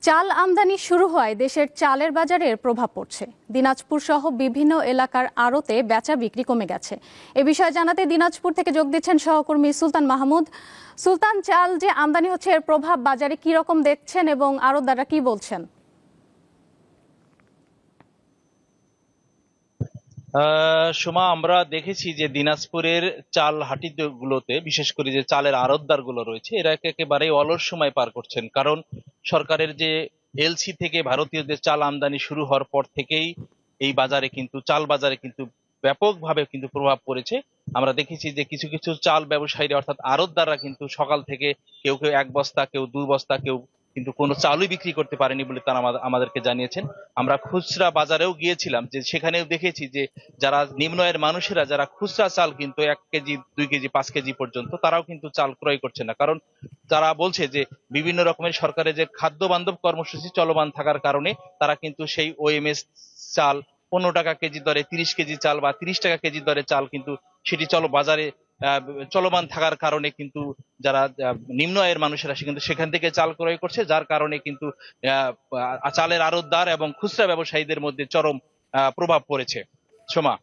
চাল আমদানি শুরু হওয়ায় দেশের চালের বাজারে এর প্রভাব পড়ছে। দিনাজপুর সহ বিভিন্ন এলাকার আড়তে বেচা বিক্রি কমে গেছে। এ বিষয়ে জানাতে দিনাজপুর থেকে যোগ দিচ্ছেন সহকর্মী সুলতান মাহমুদ। সুলতান, চাল যে আমদানি হচ্ছে এর প্রভাব বাজারে কি রকম দেখছেন এবং আড়তদাররা কি বলছেন? সোমা, আমরা দেখেছি যে দিনাজপুরের চাল হাটিগুলোতে, বিশেষ করে যে চালের আড়তদার গুলো রয়েছে, এরা একেবারে অলস সময় পার করছেন। কারণ সরকারের যে এলসি থেকে ভারতীয়দের চাল আমদানি শুরু হওয়ার পর থেকেই এই বাজারে কিন্তু চাল বাজারে কিন্তু ব্যাপকভাবে কিন্তু প্রভাব পড়েছে। আমরা দেখেছি যে কিছু কিছু চাল ব্যবসায়ীরা অর্থাৎ আড়তদাররা কিন্তু সকাল থেকে কেউ কেউ এক বস্তা, কেউ দুই বস্তা, কেউ কিন্তু কোনো চালই বিক্রি করতে পারেনি বলে তারা আমাদেরকে জানিয়েছেন। আমরা খুচরা বাজারেও গিয়েছিলাম, যে সেখানেও দেখেছি যে যারা নিম্ন আয়ের মানুষেরা, যারা খুচরা চাল কিন্তু 1 কেজি, 2 কেজি, 5 কেজি পর্যন্ত, তারাও কিন্তু চাল ক্রয় করছে না। কারণ তারা বলছে যে বিভিন্ন রকমের সরকারের যে খাদ্য বান্ধব কর্মসূচি চলমান থাকার কারণে তারা কিন্তু সেই ওএমএস চাল 15 টাকা কেজি দরে, 30 কেজি চাল বা 30 টাকা কেজি দরে চাল কিন্তু সেটি বাজারে চলমান থাকার কারণে কিন্তু যারা নিম্ন আয়ের মানুষেরা সে কিন্তু সেখান থেকে চাল ক্রয় করছে, যার কারণে কিন্তু চালের আড়তদার এবং খুচরা ব্যবসায়ীদের মধ্যে চরম প্রভাব পড়েছে। সোমা।